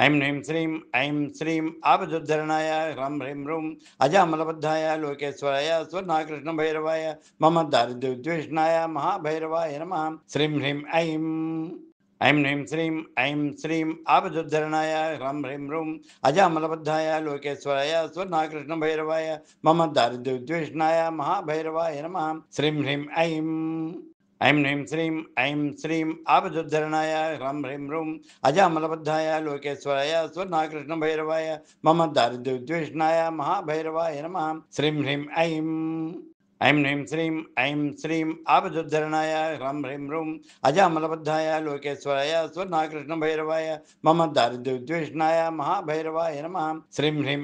ऐं ह्रीं श्रीं ऐं श्रीं आपदुद्धरणाय ह्रं ह्रीं ह्रूं अजामलबद्धाय लोकेश्वराय स्वर्णाकृष्णभैरवाय मम दारिद्र्योद्वेषणाय महाभैरवाय नमः। श्रीं ह्रीं ऐं ह्रीं श्रीं ऐं श्रीं आपदुद्धरणाय ह्रं ह्रीं ह्रूं अजामलबद्धाय लोकेश्वराय स्वर्णाकृष्णभैरवाय मम दारिद्र्योद्वेषणाय महाभैरवाय नमः। श्रीं ह्रीं ऐं ह्रीं श्रीं ऐं श्रीं आपदुद्धरणाय ह्रं ह्रीं ह्रूं अजामलबद्धाय लोकेश्वराय स्वर्णाकृष्णभैरवाय मम दारिद्र्योद्वेषणाय महाभैरवाय नमः। श्रीं ह्रीं ऐं ह्रीं श्रीं ऐं श्रीं आपदुद्धरणाय ह्रं ह्रीं ह्रूं अजामलबद्धाय लोकेश्वराय स्वर्णाकृष्णभैरवाय मम दारिद्र्योद्वेषणाय महाभैरवाय नमः। श्रीं ह्रीं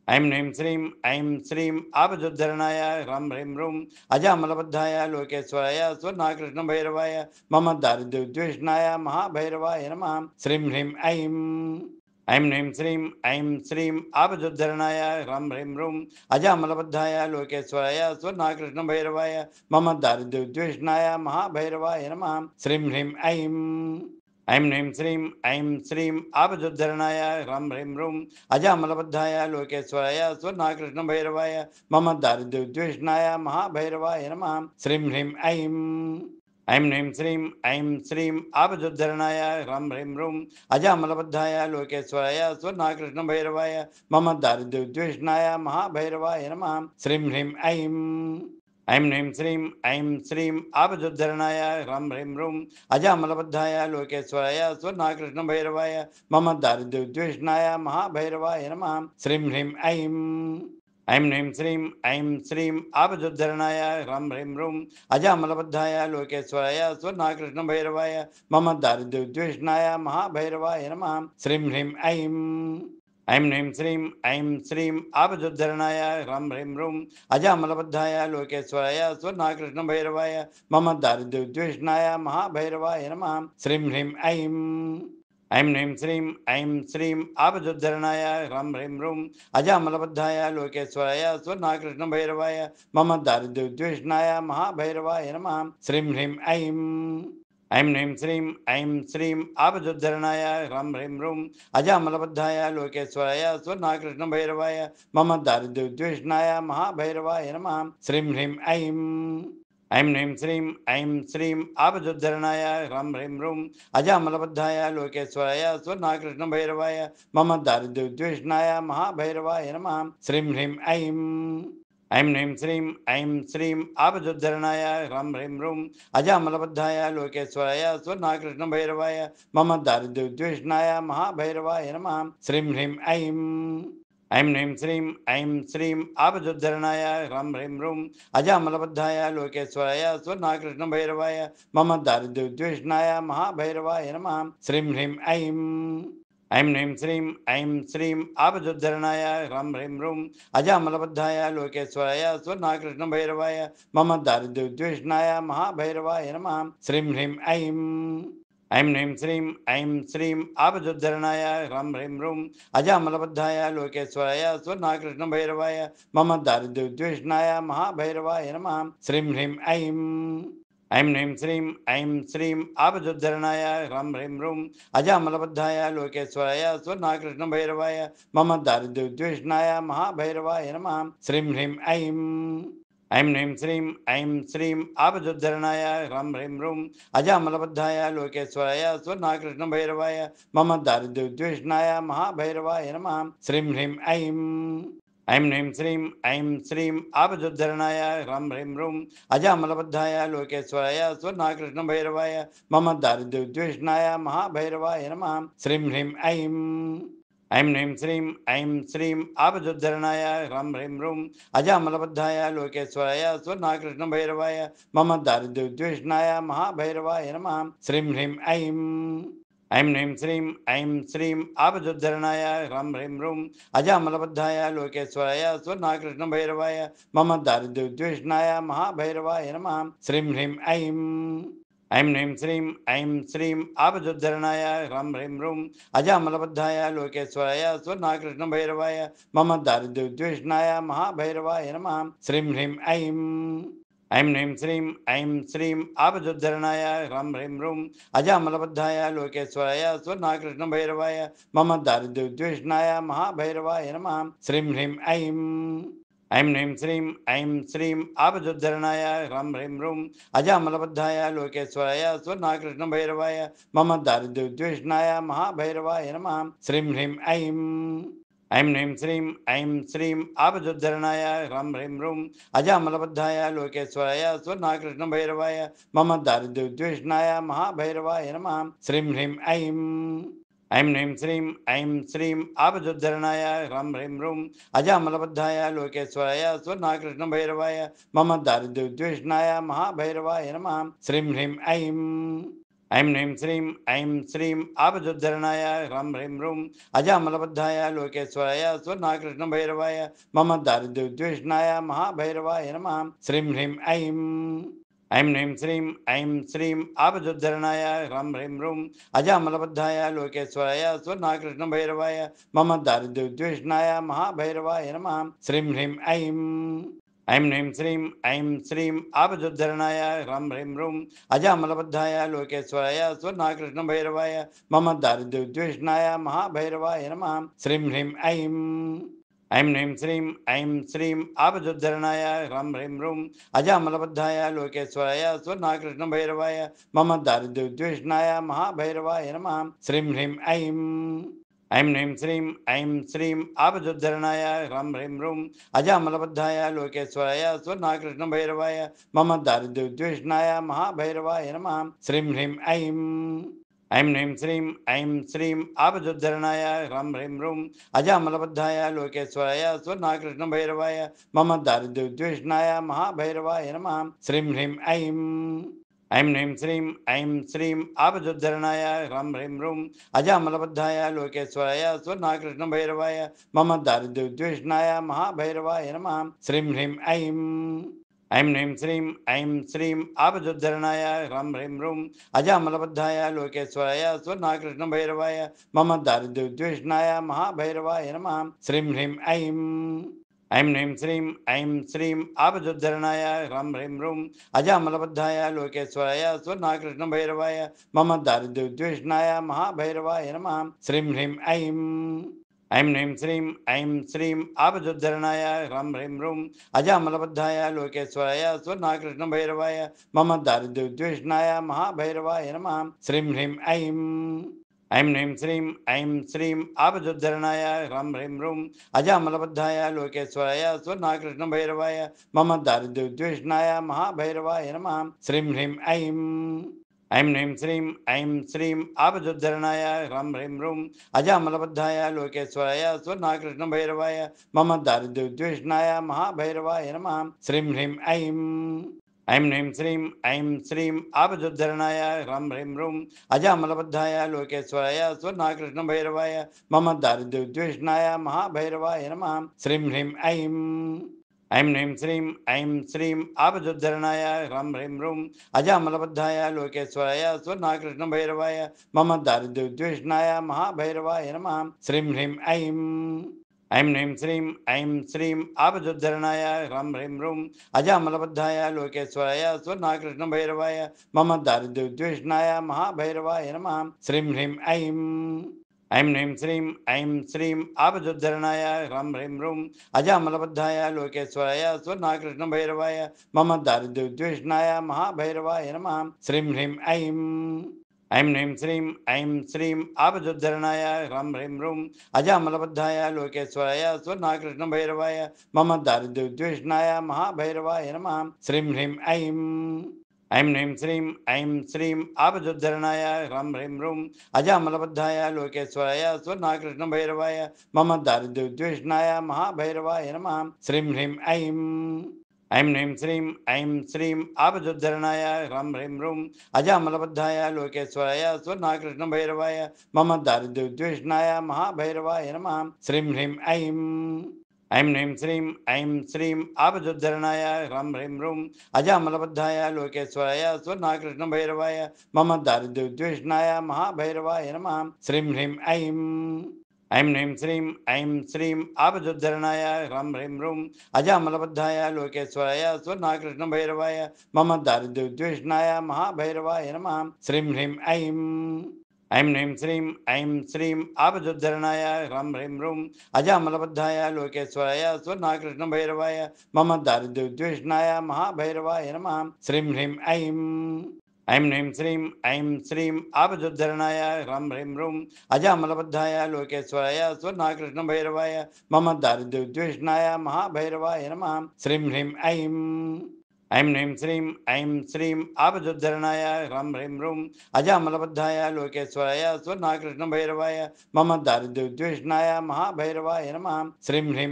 ऐं ह्रीं श्रीं ऐं श्रीं आपदुद्धरणाय ह्रं ह्रीं ह्रूं अजामलबद्धाय लोकेश्वराय स्वर्णाकृष्णभैरवाय मम दारिद्र्योद्वेषणाय महाभैरवाय नमः। श्रीं ह्रीं ऐं ह्रीं श्रीं ऐं श्रीं आपदुद्धरणाय ह्रं ह्रीं ह्रूं अजामलबद्धाय लोकेश्वराय स्वर्णाकृष्णभैरवाय मम दारिद्र्योद्वेषणाय महाभैरवाय नमः। श्रीं ह्रीं ऐं ह्रीं श्रीं ऐं श्रीं आपदुद्धरणाय ह्रं ह्रीं ह्रूं अजामलबद्धाय लोकेश्वराय स्वर्णाकृष्णभैरवाय मम दारिद्र्योद्वेषणाय महाभैरवाय नमः। श्रीं ह्रीं ऐं ह्रीं श्रीं ऐं श्रीं आपदुद्धरणाय ह्रं ह्रीं ह्रूं अजामलबद्धाय लोकेश्वराय स्वर्णाकृष्णभैरवाय मम दारिद्र्योद्वेषणाय महाभैरवाय नमः। श्रीं ह्रीं ऐं ह्रीं श्रीं ऐं श्रीं आपदुद्धरणाय ह्रं ह्रीं ह्रूं अजामलबद्धाय लोकेश्वराय स्वर्णाकृष्णभैरवाय मम दारिद्र्योद्वेषणाय महाभैरवाय नमः। श्रीं ह्रीं ऐं ह्रीं श्रीं ऐं श्रीं आपदुद्धरणाय ह्रं ह्रीं ह्रूं अजामलबद्धाय लोकेश्वराय स्वर्णाकृष्णभैरवाय मम दारिद्र्योद्वेषणाय महाभैरवाय नमः। श्रीं ह्रीं ऐं ह्रीं श्रीं ऐं श्रीं आपदुद्धरणाय ह्रं ह्रीं ह्रूं अजामलबद्धाय लोकेश्वराय स्वर्णाकृष्णभैरवाय मम दारिद्र्योद्वेषणाय महाभैरवाय नमः। श्रीं ह्रीं ऐं ह्रीं श्रीं ऐं श्रीं आपदुद्धरणाय ह्रं ह्रीं ह्रूं अजामलबद्धाय लोकेश्वराय स्वर्णाकृष्णभैरवाय मम दारिद्र्योद्वेषणाय महाभैरवाय नमः। श्रीं ह्रीं ऐं ह्रीं श्रीं ऐं श्रीं आपदुद्धरणाय ह्रं ह्रीं ह्रूं अजामलबद्धाय लोकेश्वराय स्वर्णाकृष्णभैरवाय मम दारिद्र्योद्वेषणाय महाभैरवाय नमः। श्रीं ह्रीं ऐं ह्रीं श्रीं ऐं श्रीं आपदुद्धरणाय ह्रं ह्रीं ह्रूं अजामलबद्धाय लोकेश्वराय स्वर्णाकृष्णभैरवाय मम दारिद्र्योद्वेषणाय महाभैरवाय नमः। श्रीं ह्रीं ऐं ह्रीं श्रीं ऐं श्रीं आपदुद्धरणाय ह्रं ह्रीं ह्रूं अजामलबद्धाय लोकेश्वराय स्वर्णाकृष्णभैरवाय मम दारिद्र्योद्वेषणाय महाभैरवाय नमः। श्रीं ह्रीं ऐं ह्रीं श्रीं ऐं श्रीं आपदुद्धरणाय ह्रं ह्रीं ह्रूं अजामलबद्धाय लोकेश्वराय स्वर्णाकृष्णभैरवाय मम दारिद्र्योद्वेषणाय महाभैरवाय नमः। श्रीं ह्रीं ऐं ह्रीं श्रीं ऐं श्रीं आपदुद्धरणाय ह्रं ह्रीं ह्रूं अजामलबद्धाय लोकेश्वराय स्वर्णाकृष्णभैरवाय मम दारिद्र्योद्वेषणाय महाभैरवाय नमः। श्रीं ह्रीं ऐं ह्रीं श्रीं ऐं श्रीं आपदुद्धरणाय ह्रं ह्रीं ह्रूं अजामलबद्धाय लोकेश्वराय स्वर्णाकृष्णभैरवाय मम दारिद्र्योद्वेषणाय महाभैरवाय नमः। श्रीं ह्रीं ऐं ह्रीं श्रीं ऐं श्रीं आपदुद्धरणाय ह्रं ह्रीं ह्रूं अजामलबद्धाय लोकेश्वराय स्वर्णाकृष्णभैरवाय मम दारिद्र्योद्वेषणाय महाभैरवाय नमः। श्रीं ह्रीं ऐं ह्रीं श्रीं ऐं श्रीं आपदुद्धरणाय ह्रं ह्रीं ह्रूं अजामलबद्धाय लोकेश्वराय स्वर्णाकृष्णभैरवाय मम दारिद्र्योद्वेषणाय महाभैरवाय नमः। श्रीं ह्रीं ऐं ह्रीं श्रीं ऐं श्रीं आपदुद्धरणाय ह्रं ह्रीं ह्रूं अजामलबद्धाय लोकेश्वराय स्वर्णाकृष्णभैरवाय मम दारिद्र्योद्वेषणाय महाभैरवाय नमः। श्रीं ह्रीं ऐं ह्रीं श्रीं ऐं श्रीं आपदुद्धरणाय ह्रं ह्रीं ह्रूं अजामलबद्धाय लोकेश्वराय स्वर्णाकृष्णभैरवाय मम दारिद्र्योद्वेषणाय महाभैरवाय नमः। श्रीं ह्रीं ऐं ह्रीं श्रीं ऐं श्रीं आपदुद्धरणाय ह्रं ह्रीं ह्रूं अजामलबद्धाय लोकेश्वराय स्वर्णाकृष्णभैरवाय मम दारिद्र्योद्वेषणाय महाभैरवाय नमः। श्रीं ह्रीं ऐं ह्रीं श्रीं ऐं श्रीं आपदुद्धरणाय ह्रं ह्रीं ह्रूं अजामलबद्धाय लोकेश्वराय स्वर्णाकृष्णभैरवाय मम दारिद्र्योद्वेषणाय महाभैरवाय नमः। श्रीं ह्रीं ऐं ऐं ह्रीं श्रीं आपदुद्धरणाय ह्रं ह्रीं ह्रूं अजामलबद्धाय लोकेश्वराय स्वर्णाकृष्णभैरवाय मम दारिद्र्योद्विष्णाय महाभैरवाय नमः। श्रीं ह्रीं ऐं श्रीं आपदुद्धरणाय ह्रं ह्रीं ह्रूं अजामलबद्धाय लोकेश्वराय स्वर्णाकृष्णभैरवाय मम दारिद्र्योद्विष्णाय महाभैरवाय नमः। श्रीं ह्रीं ऐं श्रीं आपदुद्धरणाय ह्रं ह्रीं ह्रूं अजामलबद्धाय लोकेश्वराय स्वर्णाकृष्णभैरवाय मम दारिद्र्योद्विष्णाय महाभैरवाय नमः। श्रीं ह्रीं ऐं श्रीं आपदुद्धरणाय ह्रं ह्रीं ह्रूं अजामलबद्धाय लोकेश्वराय स्वर्णाकृष्णभैरवाय मम दारिद्र्योद्विष्णाय महाभैरवाय नमः। श्रीं ह्रीं ऐं श्रीं आपदुद्धरणाय ह्रं ह्रीं ह्रूं अजामलबद्धाय लोकेश्वराय स्वर्णाकृष्णभैरवाय मम दारिद्र्योद्विष्णाय महाभैरवाय नमः। श्रीं ह्रीं ऐं श्रीं आपदुद्धरणाय ह्रं ह्रीं ह्रूं अजामलबद्धाय लोकेश्वराय स्वर्णाकृष्णभैरवाय मम दारिद्र्योद्विष्णाय महाभैरवाय नमः। श्रीं ह्रीं ऐं श्रीं आपदुद्धरणाय ह्रं ह्रीं ह्रूं अजामलबद्धाय लोकेश्वराय स्वर्णाकृष्णभैरवाय मम दारिद्र्योद्विष्णाय महाभैरवाय नमः। श्रीं ह्रीं ऐं श्रीं आपदुद्धरणाय ह्रं ह्रीं ह्रूं अजामलबद्धाय लोकेश्वराय स्वर्णाकृष्णभैरवाय मम दारिद्र्योद्विष्णाय महाभैरवाय नमः। श्रीं ह्रीं ऐं श्रीं आपदुद्धरणाय ह्रं ह्रीं ह्रूं अजामलबद्धाय लोकेश्वराय स्वर्णाकृष्णभैरवाय मम दारिद्र्योद्विष्णाय महाभैरवाय नमः। श्रीं ह्रीं ऐं श्रीं आपदुद्धरणाय ह्रं ह्रीं ह्रूं अजामलबद्धाय लोकेश्वराय स्वर्णाकृष्णभैरवाय मम दारिद्र्योद्विष्णाय महाभैरवाय नमः। श्रीं ह्रीं ऐं श्रीं आपदुद्धरणाय ह्रं ह्रीं ह्रूं अजामलबद्धाय लोकेश्वराय स्वर्णाकृष्णभैरवाय मम दारिद्र्योद्विष्णाय महाभैरवाय नमः। श्रीं ह्रीं ऐं श्रीं आपदुद्धरणाय ह्रं ह्रीं ह्रूं अजामलबद्धाय लोकेश्वराय स्वर्णाकृष्णभैरवाय मम दारिद्र्योद्विष्णाय महाभैरवाय नमः। श्रीं ह्रीं ऐं श्रीं आपदुद्धरणाय ह्रं ह्रीं ह्रूं अजामलबद्धाय लोकेश्वराय स्वर्णाकृष्णभैरवाय मम दारिद्र्योद्विष्णाय महाभैरवाय नमः। श्रीं ह्रीं ऐं श्रीं आपदुद्धरणाय ह्रं ह्रीं ह्रूं अजामलबद्धाय लोकेश्वराय स्वर्णाकृष्णभैरवाय मम दारिद्र्योद्विष्णाय महाभैरवाय नमः। श्रीं ह्रीं ऐं श्रीं आपदुद्धरणाय ह्रं ह्रीं ह्रूं अजामलबद्धाय लोकेश्वराय स्वर्णाकृष्णभैरवाय मम दारिद्र्योद्विष्णाय महाभैरवाय नमः। श्रीं ह्रीं ऐं श्रीं आपदुद्धरणाय ह्रं ह्रीं ह्रूं अजामलबद्धाय लोकेश्वराय स्वर्णाकृष्णभैरवाय मम दारिद्र्योद्विष्णाय महाभैरवाय नमः। श्रीं ह्रीं ऐं श्रीं आपदुद्धरणाय ह्रं ह्रीं ह्रूं अजामलबद्धाय लोकेश्वराय स्वर्णाकृष्णभैरवाय मम दारिद्र्योद्विष्णाय महाभैरवाय नमः। श्रीं ह्रीं ऐं श्रीं आपदुद्धरणाय ह्रं ह्रीं ह्रूं अजामलबद्धाय लोकेश्वराय स्वर्णाकृष्णभैरवाय मम दारिद्र्योद्विष्णाय महाभैरवाय नमः। श्रीं ह्रीं ऐं श्रीं आपदुद्धरणाय ह्रं ह्रीं ह्रूं अजामलबद्धाय लोकेश्वराय स्वर्णाकृष्णभैरवाय मम दारिद्र्योद्विष्णाय महाभैरवाय नमः। श्रीं ह्रीं ऐं श्रीं आपदुद्धरणाय ह्रं ह्रीं ह्रूं अजामलबद्धाय लोकेश्वराय स्वर्णाकृष्णभैरवाय मम दारिद्र्योद्विष्णाय महाभैरवाय नमः। श्रीं ह्रीं ऐं श्रीं आपदुद्धरणाय ह्रं ह्रीं ह्रूं अजामलबद्धाय लोकेश्वराय स्वर्णाकृष्णभैरवाय मम दारिद्र्योद्विष्णाय महाभैरवाय नमः। श्रीं ह्रीं ऐं श्रीं आपदुद्धरणाय ह्रं ह्रीं ह्रूं अजामलबद्धाय लोकेश्वराय स्वर्णाकृष्णभैरवाय मम दारिद्र्योद्विष्णाय महाभैरवाय नमः। श्रीं ह्रीं ऐं श्रीं आपदुद्धरणाय ह्रं ह्रीं ह्रूं अजामलबद्धाय लोकेश्वराय स्वर्णाकृष्णभैरवाय मम दारिद्र्योद्विष्णाय महाभैरवाय नमः। श्रीं ह्रीं ऐं श्रीं आपदुद्धरणाय ह्रं ह्रीं ह्रूं अजामलबद्धाय लोकेश्वराय स्वर्णाकृष्णभैरवाय मम दारिद्र्योद्विष्णाय महाभैरवाय नमः। श्रीं ह्रीं ऐं ह्रीं श्रीं आपदुद्धरणाय ह्रं ह्रीं ह्रूं अजामलबद्धाय लोकेश्वराय स्वर्णाकृष्णभैरवाय मम दारिद्र्योद्विष्णाय महाभैरवाय नमः। श्रीं ह्रीं ऐं श्रीं आपदुद्धरणाय ह्रं ह्रीं ह्रूं अजामलबद्धाय लोकेश्वराय स्वर्णाकृष्णभैरवाय मम दारिद्र्योद्विष्णाय महाभैरवाय नमः। श्रीं ह्रीं ऐं श्रीं आपदुद्धरणाय ह्रं ह्रीं ह्रूं अजामलबद्धाय लोकेश्वराय स्वर्णाकृष्णभैरवाय मम दारिद्र्योद्विष्णाय महाभैरवाय नमः। श्रीं ह्रीं ऐं श्रीं आपदुद्धरणाय ह्रं ह्रीं ह्रूं अजामलबद्धाय लोकेश्वराय स्वर्णाकृष्णभैरवाय मम दारिद्र्योद्विष्णाय महाभैरवाय नमः। श्रीं ह्रीं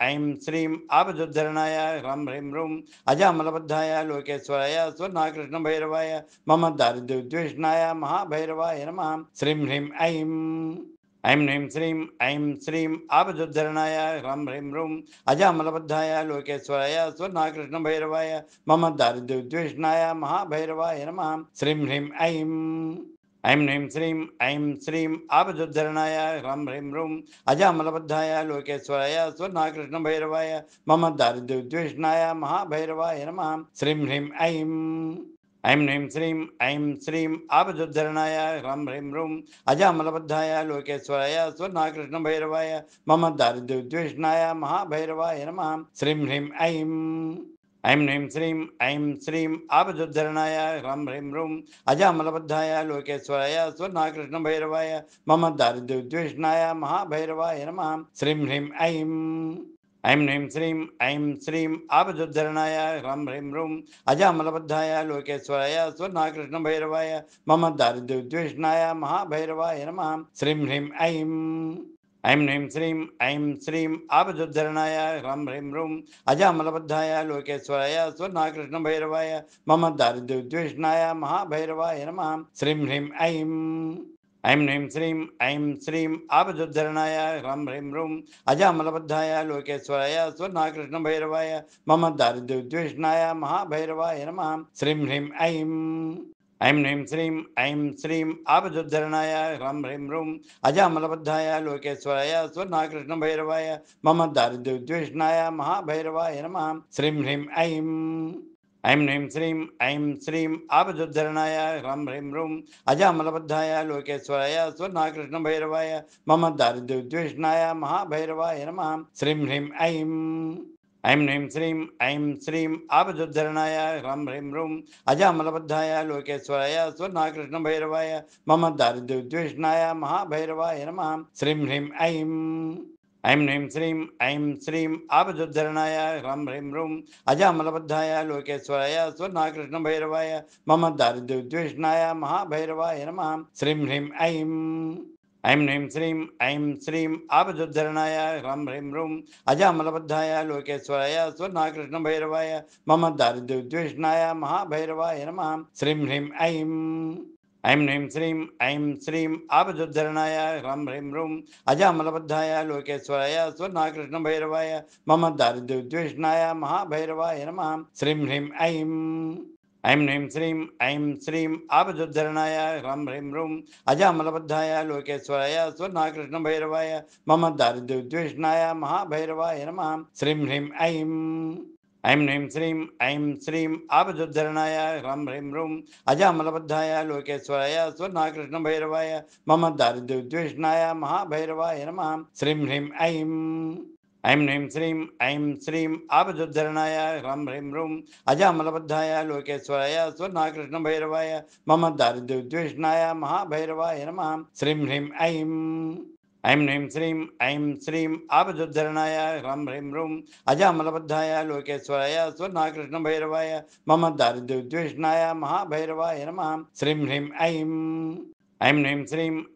ऐं श्रीं आपदुद्धरणाय ह्रं ह्रीं ह्रूं अजामलबद्धाय लोकेश्वराय स्वर्णाकृष्णभैरवाय मम दारिद्र्योद्विष्णाय महाभैरवाय नमः। श्रीं ह्रीं ऐं श्रीं आपदुद्धरणाय ह्रं ह्रीं ह्रूं अजामलबद्धाय लोकेश्वराय स्वर्णाकृष्णभैरवाय मम दारिद्र्योद्विष्णाय महाभैरवाय नमः। श्रीं ह्रीं ऐं श्रीं आपदुद्धरणाय ह्रं ह्रीं ह्रूं अजामलबद्धाय लोकेश्वराय स्वर्णाकृष्णभैरवाय मम दारिद्र्योद्विष्णाय महाभैरवाय नमः। श्रीं ह्रीं ऐं श्रीं आपदुद्धरणाय ह्रं ह्रीं ह्रूं अजामलबद्धाय लोकेश्वराय स्वर्णाकृष्णभैरवाय मम दारिद्र्योद्विष्णाय महाभैरवाय नमः। श्रीं ह्रीं ऐं श्रीं आपदुद्धरणाय ह्रं ह्रीं ह्रूं अजामलबद्धाय लोकेश्वराय स्वर्णाकृष्णभैरवाय मम दारिद्र्योद्विष्णाय महाभैरवाय नमः। श्रीं ह्रीं ऐं श्रीं आपदुद्धरणाय ह्रं ह्रीं ह्रूं अजामलबद्धाय लोकेश्वराय स्वर्णाकृष्णभैरवाय मम दारिद्र्योद्विष्णाय महाभैरवाय नमः। श्रीं ह्रीं ऐं श्रीं आपदुद्धरणाय ह्रं ह्रीं ह्रूं अजामलबद्धाय लोकेश्वराय स्वर्णाकृष्णभैरवाय मम दारिद्र्योद्विष्णाय महाभैरवाय नमः। श्रीं ह्रीं ऐं श्रीं आपदुद्धरणाय ह्रं ह्रीं ह्रूं अजामलबद्धाय लोकेश्वराय स्वर्णाकृष्णभैरवाय मम दारिद्र्योद्विष्णाय महाभैरवाय नमः। श्रीं ह्रीं ऐं श्रीं आपदुद्धरणाय ह्रं ह्रीं ह्रूं अजामलबद्धाय लोकेश्वराय स्वर्णाकृष्णभैरवाय मम दारिद्र्योद्विष्णाय महाभैरवाय नमः। श्रीं ह्रीं ऐं श्रीं आपदुद्धरणाय ह्रं ह्रीं ह्रूं अजामलबद्धाय लोकेश्वराय स्वर्णाकृष्णभैरवाय मम दारिद्र्योद्विष्णाय महाभैरवाय नमः। श्रीं ह्रीं ऐं श्रीं आपदुद्धरणाय ह्रं ह्रीं ह्रूं अजामलबद्धाय लोकेश्वराय स्वर्णाकृष्णभैरवाय मम दारिद्र्योद्विष्णाय महाभैरवाय नमः। श्रीं ह्रीं ऐं श्रीं आपदुद्धरणाय ह्रं ह्रीं ह्रूं अजामलबद्धाय लोकेश्वराय स्वर्णाकृष्णभैरवाय मम दारिद्र्योद्विष्णाय महाभैरवाय नमः। श्रीं ह्रीं ऐं श्रीं आपदुद्धरणाय ह्रं ह्रीं ह्रूं अजामलबद्धाय लोकेश्वराय स्वर्णाकृष्णभैरवाय मम दारिद्र्योद्विष्णाय महाभैरवाय नमः। श्रीं ह्रीं ऐं श्रीं आपदुद्धरणाय ह्रं ह्रीं ह्रूं अजामलबद्धाय लोकेश्वराय स्वर्णाकृष्णभैरवाय मम दारिद्र्योद्विष्णाय महाभैरवाय नमः। श्रीं ह्रीं ऐं श्रीं आपदुद्धरणाय ह्रं ह्रीं ह्रूं अजामलबद्धाय लोकेश्वराय स्वर्णाकृष्णभैरवाय मम दारिद्र्योद्विष्णाय महाभैरवाय नमः। श्रीं ह्रीं ऐं श्रीं आपदुद्धरणाय ह्रं ह्रीं ह्रूं अजामलबद्धाय लोकेश्वराय स्वर्णाकृष्णभैरवाय मम दारिद्र्योद्विष्णाय महाभैरवाय नमः। श्रीं ह्रीं ऐं श्रीं आपदुद्धरणाय ह्रं ह्रीं ह्रूं अजामलबद्धाय लोकेश्वराय स्वर्णाकृष्णभैरवाय मम दारिद्र्योद्विष्णाय महाभैरवाय नमः। श्रीं ह्रीं ऐं श्रीं आपदुद्धरणाय ह्रं ह्रीं ह्रूं अजामलबद्धाय लोकेश्वराय स्वर्णाकृष्णभैरवाय मम दारिद्र्योद्विष्णाय महाभैरवाय नमः। श्रीं ह्रीं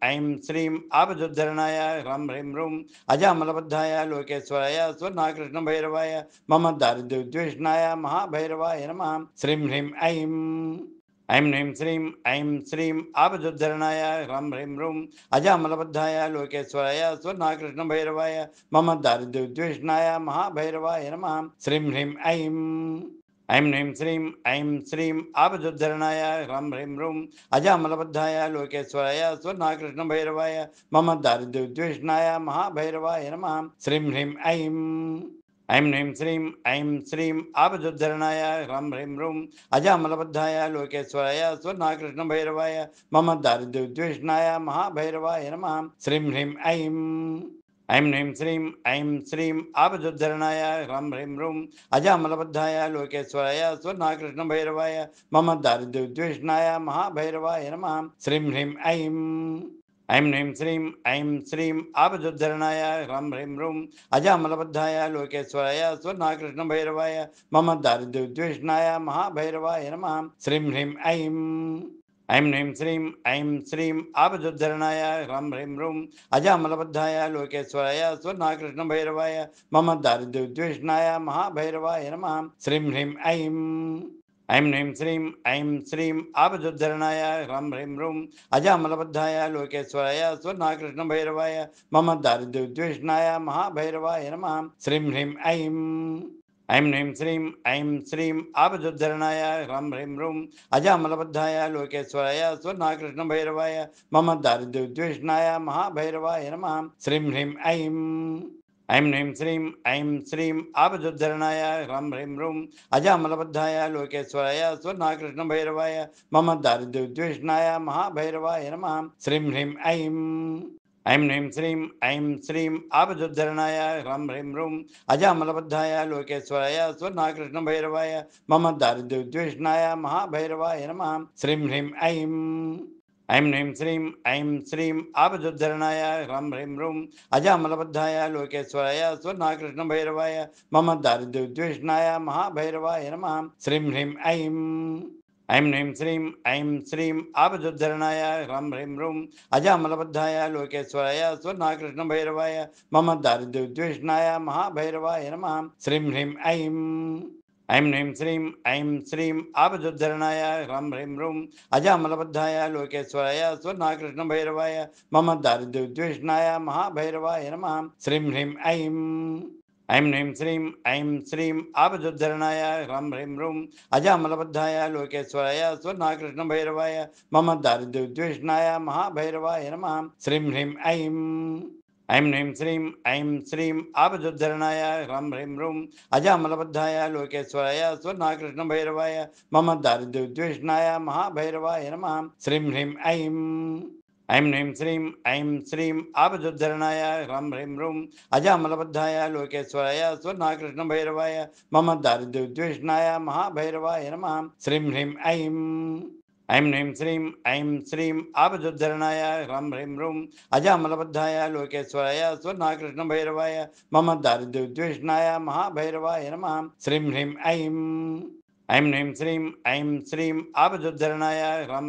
ऐं श्रीं आपदुद्धरणाय ह्रं ह्रीं ह्रूं अजामलबद्धाय लोकेश्वराय स्वर्णाकृष्णभैरवाय मम दारिद्र्योद्विष्णाय महाभैरवाय नमः। श्रीं ह्रीं ऐं श्रीं आपदुद्धरणाय ह्रं ह्रीं ह्रूं अजामलबद्धाय लोकेश्वराय स्वर्णाकृष्णभैरवाय मम दारिद्र्योद्विष्णाय महाभैरवाय नमः। श्रीं ह्रीं ऐं ह्रीं श्रीं आपदुद्धरणाय ह्रं ह्रीं ह्रूं अजामलबद्धाय लोकेश्वराय स्वर्णाकृष्णभैरवाय मम दारिद्र्योद्विष्णाय महाभैरवाय नमः। श्रीं ह्रीं ऐं श्रीं आपदुद्धरणाय ह्रं ह्रीं ह्रूं अजामलबद्धाय लोकेश्वराय स्वर्णाकृष्णभैरवाय मम दारिद्र्योद्विष्णाय महाभैरवाय नमः। श्रीं ह्रीं ऐं श्रीं आपदुद्धरणाय ह्रं ह्रीं ह्रूं अजामलबद्धाय लोकेश्वराय स्वर्णाकृष्णभैरवाय मम दारिद्र्योद्विष्णाय महाभैरवाय नमः। श्रीं ह्रीं ऐं श्रीं आपदुद्धरणाय ह्रं ह्रीं ह्रूं अजामलबद्धाय लोकेश्वराय स्वर्णाकृष्णभैरवाय मम दारिद्र्योद्विष्णाय महाभैरवाय नमः। श्रीं ह्रीं ऐं श्रीं आपदुद्धरणाय ह्रं ह्रीं ह्रूं अजामलबद्धाय लोकेश्वराय स्वर्णाकृष्णभैरवाय मम दारिद्र्योद्विष्णाय महाभैरवाय नमः। श्रीं ह्रीं ऐं श्रीं आपदुद्धरणाय ह्रं ह्रीं ह्रूं अजामलबद्धाय लोकेश्वराय स्वर्णाकृष्णभैरवाय मम दारिद्र्योद्विष्णाय महाभैरवाय नमः। श्रीं ह्रीं ऐं श्रीं आपदुद्धरणाय ह्रं ह्रीं ह्रूं अजामलबद्धाय लोकेश्वराय स्वर्णाकृष्णभैरवाय मम दारिद्र्योद्विष्णाय महाभैरवाय नमः। श्रीं ह्रीं ऐं श्रीं आपदुद्धरणाय ह्रं ह्रीं ह्रूं अजामलबद्धाय लोकेश्वराय स्वर्णाकृष्णभैरवाय मम दारिद्र्योद्विष्णाय महाभैरवाय नमः। श्रीं ह्रीं ऐं श्रीं आपदुद्धरणाय ह्रं ह्रीं ह्रूं अजामलबद्धाय लोकेश्वराय स्वर्णाकृष्णभैरवाय मम दारिद्र्योद्विष्णाय महाभैरवाय नमः। श्रीं ह्रीं ऐं श्रीं आपदुद्धरणाय ह्रं ह्रीं ह्रूं अजामलबद्धाय लोकेश्वराय स्वर्णाकृष्णभैरवाय मम दारिद्र्योद्विष्णाय महाभैरवाय नमः। श्रीं ह्रीं ऐं श्रीं आपदुद्धरणाय ह्रं ह्रीं ह्रूं अजामलबद्धाय लोकेश्वराय स्वर्णाकृष्णभैरवाय मम दारिद्र्योद्विष्णाय महाभैरवाय नमः। श्रीं ह्रीं ऐं श्रीं आपदुद्धरणाय ह्रं ह्रीं ह्रूं अजामलबद्धाय लोकेश्वराय स्वर्णाकृष्णभैरवाय मम दारिद्र्योद्विष्णाय महाभैरवाय नमः। श्रीं ह्रीं ऐं श्रीं आपदुद्धरणाय ह्रं ह्रीं ह्रूं अजामलबद्धाय लोकेश्वराय स्वर्णाकृष्णभैरवाय मम दारिद्र्योद्विष्णाय महाभैरवाय नमः। श्रीं ह्रीं ऐं श्रीं आपदुद्धरणाय ह्रं ह्रीं ह्रूं अजामलबद्धाय लोकेश्वराय स्वर्णाकृष्णभैरवाय मम दारिद्र्योद्विष्णाय महाभैरवाय नमः। श्रीं ह्रीं ऐं श्रीं आपदुद्धरणाय ह्रं ह्रीं ह्रूं अजामलबद्धाय लोकेश्वराय स्वर्णाकृष्णभैरवाय मम दारिद्र्योद्विष्णाय महाभैरवाय नमः। श्रीं ह्रीं ऐं श्रीं आपदुद्धरणाय ह्रं ह्रीं ह्रूं अजामलबद्धाय लोकेश्वराय स्वर्णाकृष्णभैरवाय मम दारिद्र्योद्विष्णाय महाभैरवाय नमः। श्रीं ह्रीं ऐं श्रीं आपदुद्धरणाय ह्रं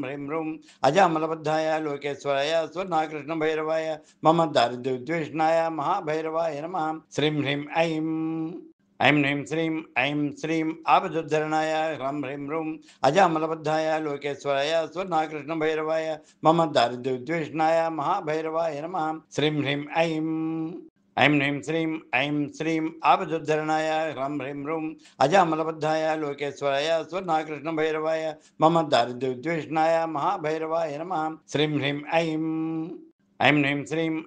ह्रीं ह्रूं अजामलबद्धाय लोकेश्वराय स्वर्णाकृष्णभैरवाय मम दारिद्र्योद्विष्णाय महाभैरवाय नमः। श्रीं ह्रीं ऐं श्रीं आपदुद्धरणाय ह्रं ह्रीं ह्रूं अजामलबद्धाय लोकेश्वराय स्वर्णाकृष्णभैरवाय मम दारिद्र्योद्विष्णाय महाभैरवाय नमः। श्रीं ह्रीं ऐं श्रीं आपदुद्धरणाय ह्रं ह्रीं ह्रूं अजामलबद्धाय लोकेश्वराय स्वर्णाकृष्णभैरवाय मम दारिद्र्योद्विष्णाय महाभैरवाय नमः। श्रीं ह्रीं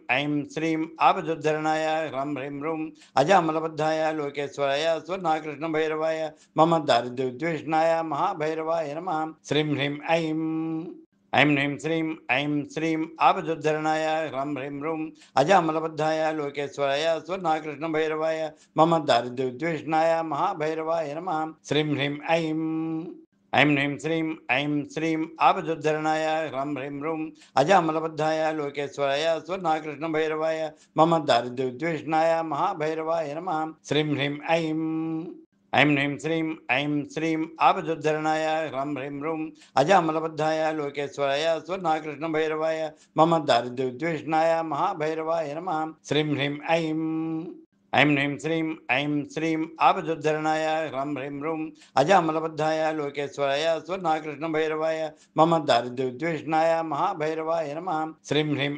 ऐं श्रीं आपदुद्धरणाय ह्रं ह्रीं ह्रूं अजामलबद्धाय लोकेश्वराय स्वर्णाकृष्णभैरवाय मम दारिद्र्योद्विष्णाय महाभैरवाय नमः। श्रीं ह्रीं ऐं श्रीं आपदुद्धरणाय ह्रं ह्रीं ह्रूं अजामलबद्धाय लोकेश्वराय स्वर्णाकृष्णभैरवाय मम दारिद्र्योद्विष्णाय महाभैरवाय नमः। श्रीं ह्रीं ऐं श्रीं आपदुद्धरणाय ह्रं ह्रीं ह्रूं अजामलबद्धाय लोकेश्वराय स्वर्णाकृष्णभैरवाय मम दारिद्र्योद्विष्णाय महाभैरवाय नमः। श्रीं ह्रीं ऐं श्रीं आपदुद्धरणाय ह्रं ह्रीं ह्रूं अजामलबद्धाय लोकेश्वराय स्वर्णाकृष्णभैरवाय मम दारिद्र्योद्विष्णाय महाभैरवाय नमः। श्रीं ह्रीं ऐं श्रीं आपदुद्धरणाय ह्रं ह्रीं ह्रूं अजामलबद्धाय लोकेश्वराय स्वर्णाकृष्णभैरवाय मम दारिद्र्योद्विष्णाय महाभैरवाय नमः। श्रीं ह्रीं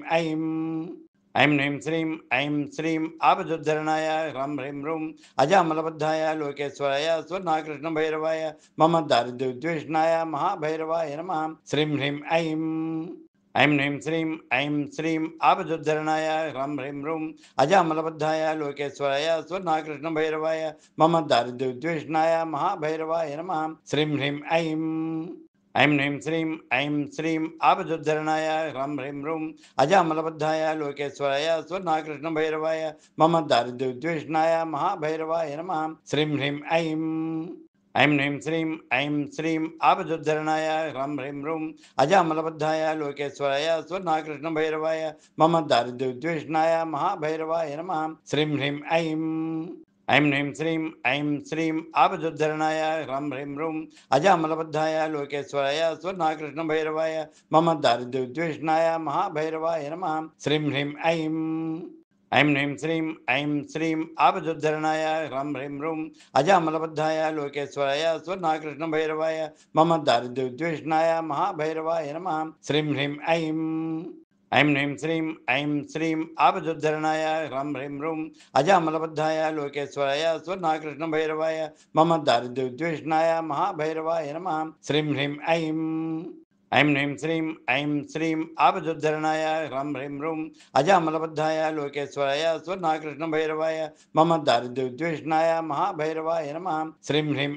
ऐं ह्रीं श्रीं आपदुद्धरणाय ह्रं ह्रीं ह्रूं अजामलबद्धाय लोकेश्वराय स्वर्णाकृष्णभैरवाय मम दारिद्र्योद्विष्णाय महाभैरवाय नमः। श्रीं ह्रीं ऐं श्रीं आपदुद्धरणाय ह्रं ह्रीं ह्रूं अजामलबद्धाय लोकेश्वराय स्वर्णाकृष्णभैरवाय मम दारिद्र्योद्विष्णाय महाभैरवाय नमः। श्रीं ह्रीं ऐं श्रीं आपदुद्धरणाय ह्रं ह्रीं ह्रूं अजामलबद्धाय लोकेश्वराय स्वर्णाकृष्णभैरवाय मम दारिद्र्योद्विष्णाय महाभैरवाय नमः। श्रीं ह्रीं ऐं श्रीं आपदुद्धरणाय ह्रं ह्रीं ह्रूं अजामलबद्धाय लोकेश्वराय स्वर्णाकृष्णभैरवाय मम दारिद्र्योद्विष्णाय महाभैरवाय नमः। श्रीं ह्रीं ऐं श्रीं आपदुद्धरणाय ह्रं ह्रीं ह्रूं अजामलबद्धाय लोकेश्वराय स्वर्णाकृष्णभैरवाय मम दारिद्र्योद्विष्णाय महाभैरवाय नमः। श्रीं ह्रीं ऐं श्रीं आपदुद्धरणाय ह्रं ह्रीं ह्रूं अजामलबद्धाय लोकेश्वराय स्वर्णाकृष्णभैरवाय मम दारिद्र्योद्विष्णाय महाभैरवाय नमः। श्रीं ह्रीं ऐं श्रीं आपदुद्धरणाय ह्रं ह्रीं ह्रूं अजामलबद्धाय लोकेश्वराय स्वर्णाकृष्णभैरवाय मम दारिद्र्योद्विष्णाय महाभैरवाय नमः। श्रीं ह्रीं ऐं श्रीं आपदुद्धरणाय ह्रं ह्रीं ह्रूं अजामलबद्धाय लोकेश्वराय स्वर्णाकृष्णभैरवाय मम दारिद्र्योद्विष्णाय महाभैरवाय नमः। श्रीं ह्रीं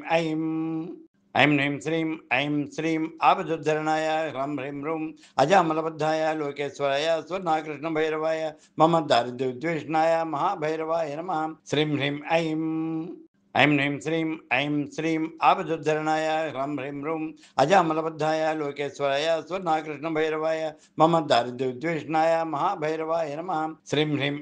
ऐं श्रीं आपदुद्धरणाय ह्रं ह्रीं ह्रूं अजामलबद्धाय लोकेश्वराय स्वर्णाकृष्णभैरवाय मम दारिद्र्योद्विष्णाय महाभैरवाय नमः। श्रीं ह्रीं ऐं श्रीं आपदुद्धरणाय ह्रं ह्रीं ह्रूं अजामलबद्धाय लोकेश्वराय स्वर्णाकृष्णभैरवाय मम दारिद्र्योद्विष्णाय महाभैरवाय नमः। श्रीं ह्रीं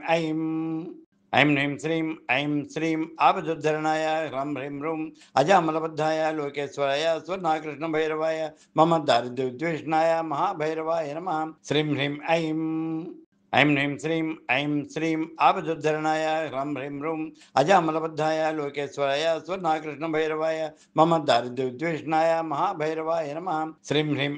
ऐं श्रीं आपदुद्धरणाय ह्रं ह्रीं ह्रूं अजामलबद्धाय लोकेश्वराय स्वर्णाकृष्णभैरवाय मम दारिद्र्योद्विष्णाय महाभैरवाय नमः। श्रीं ह्रीं ऐं श्रीं आपदुद्धरणाय ह्रं ह्रीं ह्रूं अजामलबद्धाय लोकेश्वराय स्वर्णाकृष्णभैरवाय मम दारिद्र्योद्विष्णाय महाभैरवाय नमः। श्रीं ह्रीं